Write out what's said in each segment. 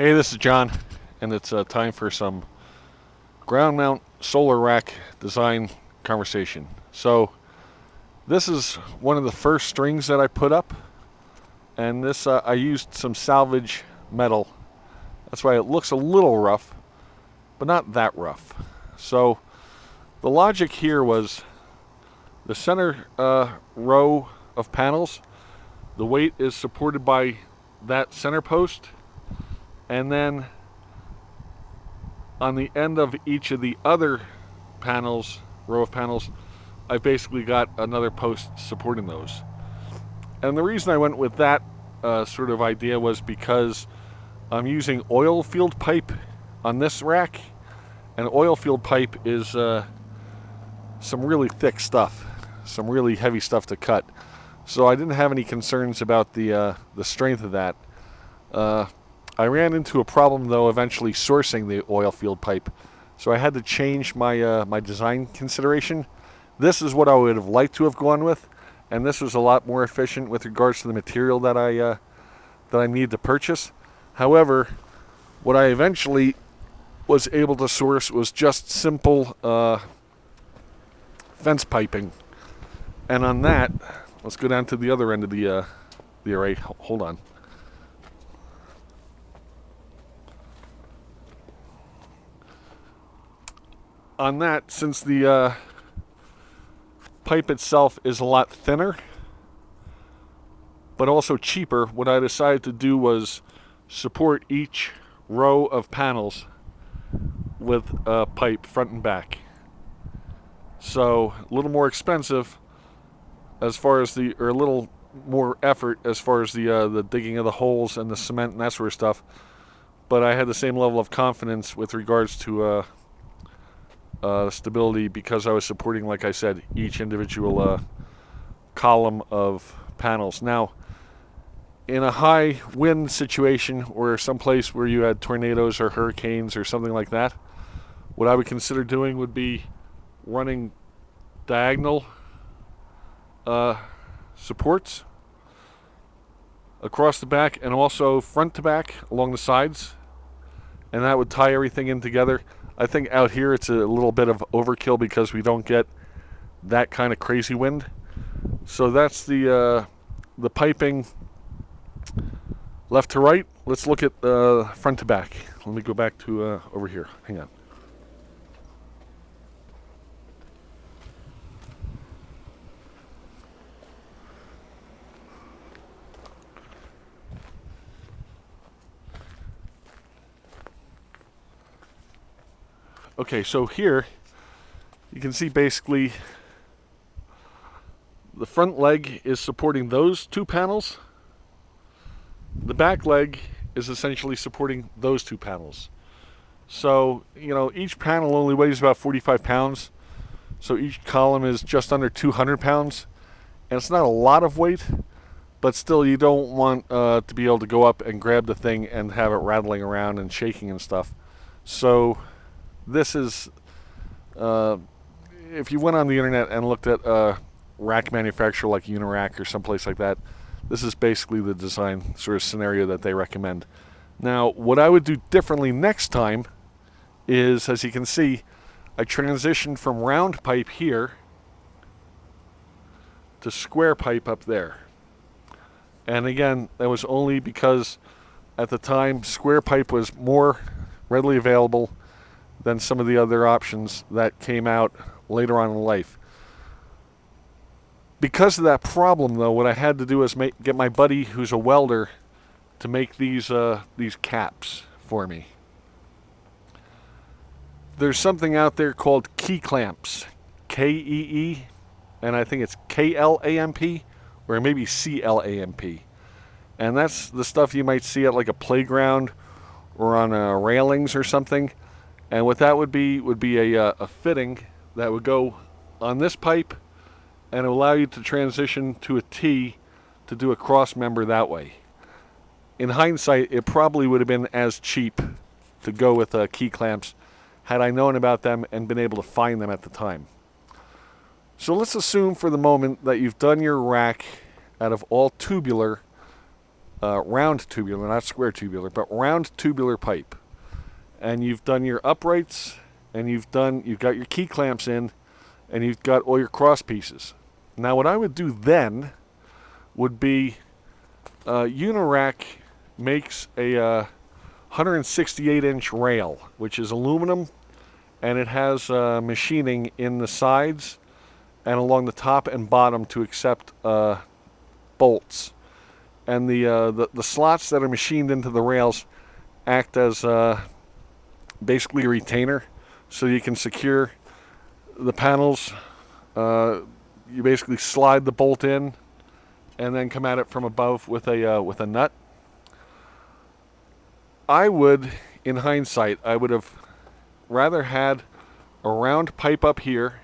Hey, this is John, and it's time for some ground mount solar rack design conversation. So, this is one of the first strings that I put up, and this I used some salvage metal. That's why it looks a little rough, but not that rough. So, the logic here was the center row of panels, the weight is supported by that center post, and then on the end of each of the other panels, row of panels, I basically got another post supporting those. And the reason I went with that sort of idea was because I'm using oil field pipe on this rack, and oil field pipe is some really thick stuff, some really heavy stuff to cut. So I didn't have any concerns about the strength of that. I ran into a problem, though, eventually sourcing the oil field pipe, so I had to change my design consideration. This is what I would have liked to have gone with, and this was a lot more efficient with regards to the material that I needed to purchase. However, what I eventually was able to source was just simple fence piping, and on that, let's go down to the other end of the array. Hold on. On that, since the pipe itself is a lot thinner, but also cheaper, what I decided to do was support each row of panels with a pipe front and back. So a little more expensive as far as or a little more effort as far as the digging of the holes and the cement and that sort of stuff. But I had the same level of confidence with regards to stability because I was supporting, like I said, each individual column of panels. Now, in a high wind situation or someplace where you had tornadoes or hurricanes or something like that, what I would consider doing would be running diagonal supports across the back and also front to back along the sides, and that would tie everything in together. I think out here it's a little bit of overkill because we don't get that kind of crazy wind. So that's the piping left to right. Let's look at front to back. Let me go back to over here. Hang on. Okay, so here you can see basically the front leg is supporting those two panels. The back leg is essentially supporting those two panels. So, each panel only weighs about 45 pounds. So each column is just under 200 pounds. And it's not a lot of weight, but still you don't want to be able to go up and grab the thing and have it rattling around and shaking and stuff. So this is, if you went on the internet and looked at a rack manufacturer like Unirack or someplace like that, this is basically the design sort of scenario that they recommend. Now, what I would do differently next time is, as you can see, I transitioned from round pipe here to square pipe up there. And again, that was only because at the time square pipe was more readily available than some of the other options that came out later on in life. Because of that problem, though, what I had to do was get my buddy, who's a welder, to make these caps for me. There's something out there called key clamps, K-E-E, and I think it's K-L-A-M-P, or maybe C-L-A-M-P. And that's the stuff you might see at like a playground or on railings or something. And what that would be a fitting that would go on this pipe and allow you to transition to a T to do a cross member that way. In hindsight, it probably would have been as cheap to go with key clamps had I known about them and been able to find them at the time. So let's assume for the moment that you've done your rack out of all tubular round tubular, not square tubular, but round tubular pipe. And you've done your uprights, and you've got your key clamps in, and you've got all your cross pieces. Now what I would do then would be Unirac makes a 168-inch rail, which is aluminum, and it has machining in the sides and along the top and bottom to accept bolts. And the slots that are machined into the rails act as basically a retainer, so you can secure the panels. You basically slide the bolt in, and then come at it from above with a nut. I would, in hindsight, I would have rather had a round pipe up here.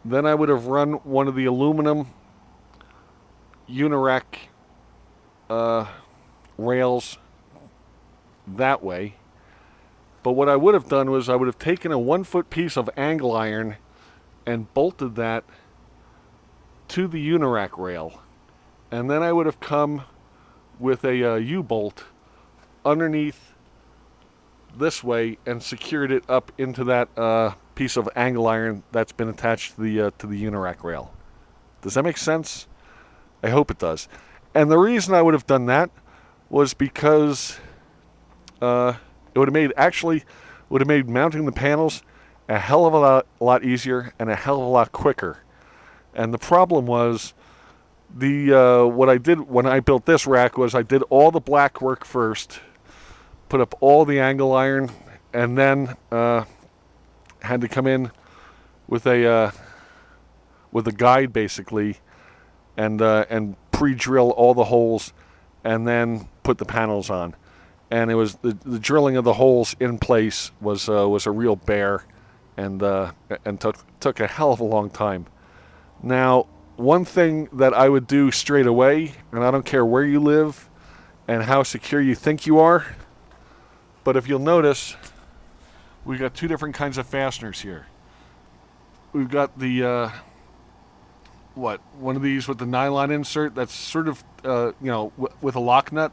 Then I would have run one of the aluminum Unirac rails that way. But what I would have done was I would have taken a 1-foot piece of angle iron and bolted that to the Unirac rail. And then I would have come with a U-bolt underneath this way and secured it up into that piece of angle iron that's been attached to the Unirac rail. Does that make sense? I hope it does. And the reason I would have done that was because it would have made mounting the panels a hell of a lot easier and a hell of a lot quicker. And the problem was what I did when I built this rack was I did all the black work first, put up all the angle iron, and then had to come in with a guide basically, and pre-drill all the holes, and then put the panels on. And it was the drilling of the holes in place was a real bear, and took a hell of a long time. Now, one thing that I would do straight away, and I don't care where you live and how secure you think you are, but if you'll notice, we've got two different kinds of fasteners here. We've got the one of these with the nylon insert that's sort of with a lock nut,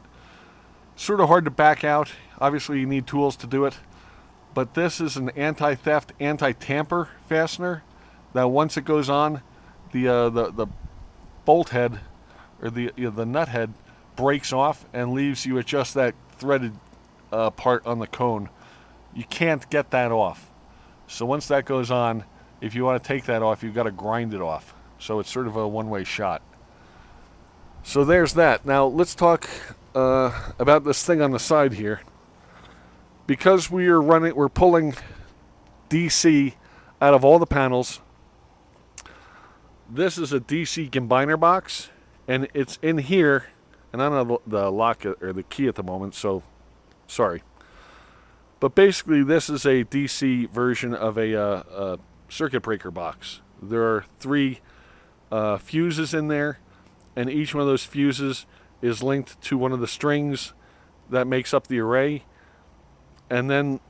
sort of hard to back out. Obviously you need tools to do it, but this is an anti-theft, anti-tamper fastener that once it goes on, the bolt head or the nut head breaks off and leaves you with just that threaded part on the cone. You can't get that off. So once that goes on, if you want to take that off, you've got to grind it off. So it's sort of a one-way shot. So there's that. Now let's talk about this thing on the side here. Because we're pulling DC out of all the panels. This is a DC combiner box, and it's in here, and I don't have the lock or the key at the moment, so sorry. But basically, this is a DC version of a circuit breaker box. There are 3 fuses in there, and each one of those fuses is linked to one of the strings that makes up the array. And then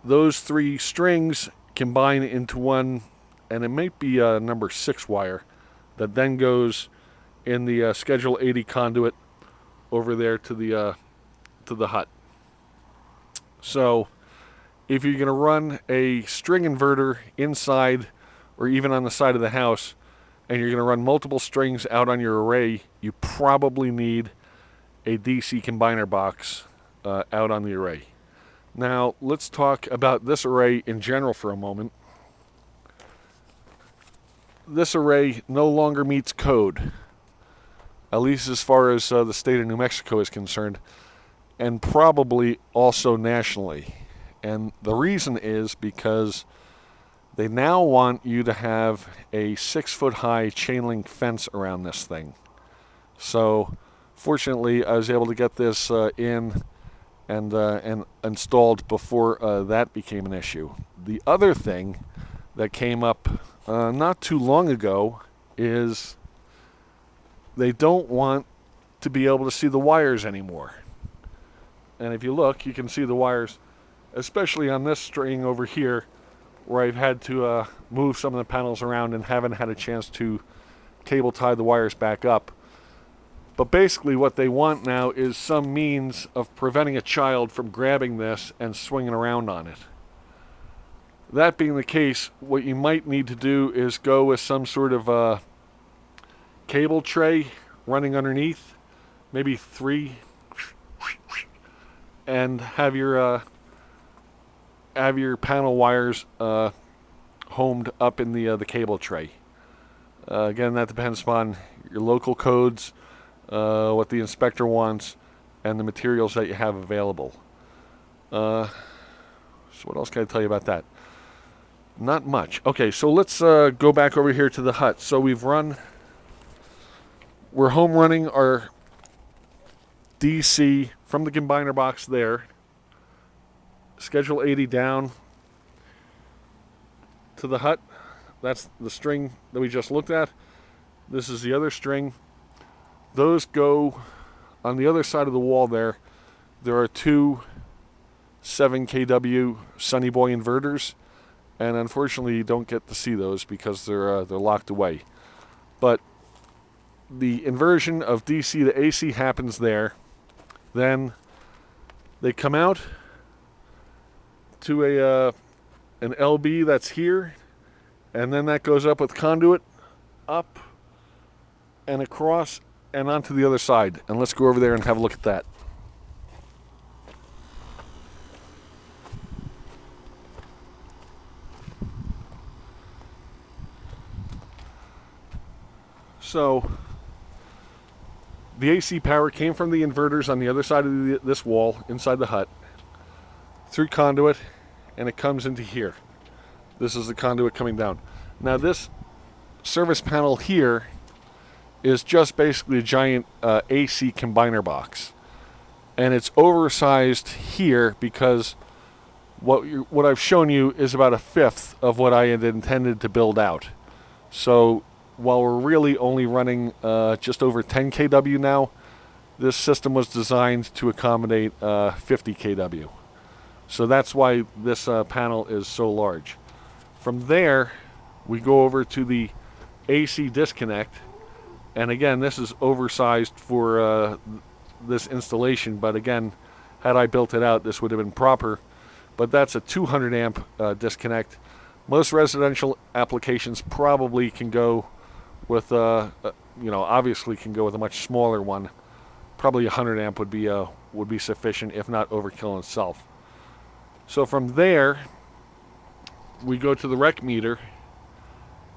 those 3 strings combine into one, and it might be a number 6 wire that then goes in the Schedule 80 conduit over there to the hut. So if you're going to run a string inverter inside or even on the side of the house, and you're going to run multiple strings out on your array, you probably need a DC combiner box out on the array. Now, let's talk about this array in general for a moment. This array no longer meets code, at least as far as the state of New Mexico is concerned, and probably also nationally. And the reason is because they now want you to have a 6-foot-high chain link fence around this thing. So, fortunately, I was able to get this in and installed before that became an issue. The other thing that came up not too long ago is they don't want to be able to see the wires anymore. And if you look, you can see the wires, especially on this string over here, where I've had to move some of the panels around and haven't had a chance to cable tie the wires back up. But basically what they want now is some means of preventing a child from grabbing this and swinging around on it. That being the case, what you might need to do is go with some sort of a cable tray running underneath, maybe 3, and have your panel wires homed up in the cable tray. Again, that depends upon your local codes, what the inspector wants, and the materials that you have available. So what else can I tell you about that? Not much. Okay, so let's go back over here to the hut. So we're home running our DC from the combiner box there. Schedule 80 down to the hut. That's the string that we just looked at. This is the other string. Those go on the other side of the wall there. There are 2 7 kW Sunny Boy inverters, and unfortunately you don't get to see those because they're locked away. But the inversion of DC to AC happens there. Then they come out to an LB that's here, and then that goes up with conduit up and across and onto the other side. And let's go over there and have a look at that. So the AC power came from the inverters on the other side of this wall inside the hut through conduit, and it comes into here. This is the conduit coming down. Now this service panel here is just basically a giant AC combiner box, and it's oversized here because what I've shown you is about 1/5 of what I had intended to build out. So while we're really only running just over 10 kW now, this system was designed to accommodate 50 kW. So that's why this panel is so large. From there, we go over to the AC disconnect. And again, this is oversized for this installation. But again, had I built it out, this would have been proper. But that's a 200 amp disconnect. Most residential applications probably can go with, obviously can go with a much smaller one. Probably 100 amp would be sufficient, if not overkill in itself. So from there, we go to the rec meter,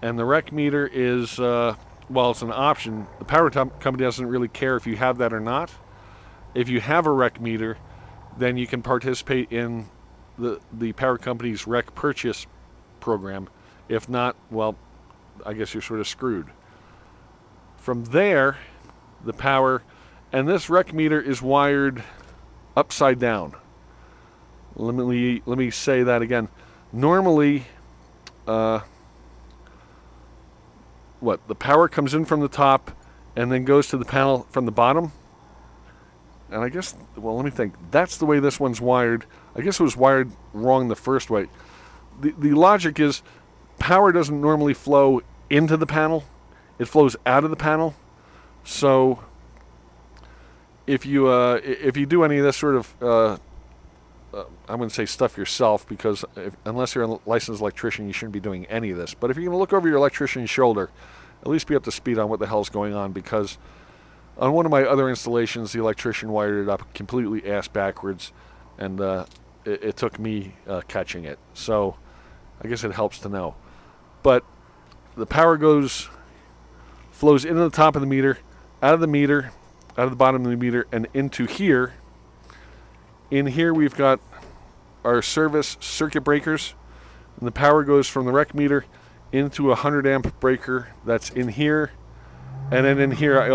and the rec meter is, it's an option. The power company doesn't really care if you have that or not. If you have a rec meter, then you can participate in the power company's rec purchase program. If not, well, I guess you're sort of screwed. From there, the power, and this rec meter is wired upside down. Let me say that again. Normally, the power comes in from the top and then goes to the panel from the bottom. And I guess, let me think. That's the way this one's wired. I guess it was wired wrong the first way. The logic is power doesn't normally flow into the panel. It flows out of the panel. So if you do any of this sort of I wouldn't say stuff yourself, because unless you're a licensed electrician, you shouldn't be doing any of this. But if you're going to look over your electrician's shoulder, at least be up to speed on what the hell's going on, because on one of my other installations, the electrician wired it up completely ass backwards, and it took me catching it. So I guess it helps to know. But the power flows into the top of the meter, out of the bottom of the meter, and into here. In here we've got our service circuit breakers, and the power goes from the rec meter into a 100 amp breaker that's in here. And then in here I've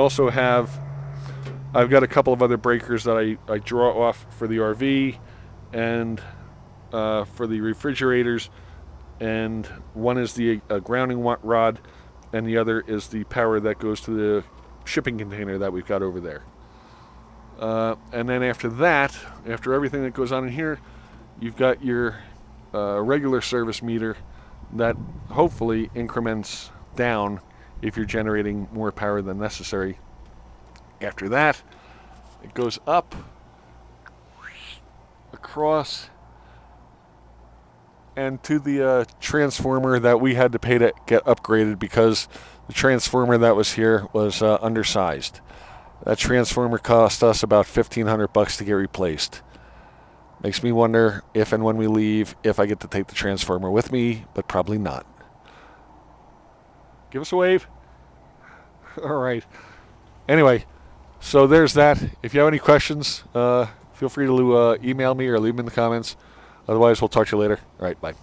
got a couple of other breakers that I draw off for the RV and for the refrigerators, and one is the grounding rod, and the other is the power that goes to the shipping container that we've got over there. And then after that, after everything that goes on in here, you've got your regular service meter that hopefully increments down if you're generating more power than necessary. After that, it goes up, across, and to the transformer that we had to pay to get upgraded because the transformer that was here was undersized. That transformer cost us about $1,500 to get replaced. Makes me wonder if and when we leave, if I get to take the transformer with me, but probably not. Give us a wave. All right. Anyway, so there's that. If you have any questions, feel free to email me or leave them in the comments. Otherwise, we'll talk to you later. All right, bye.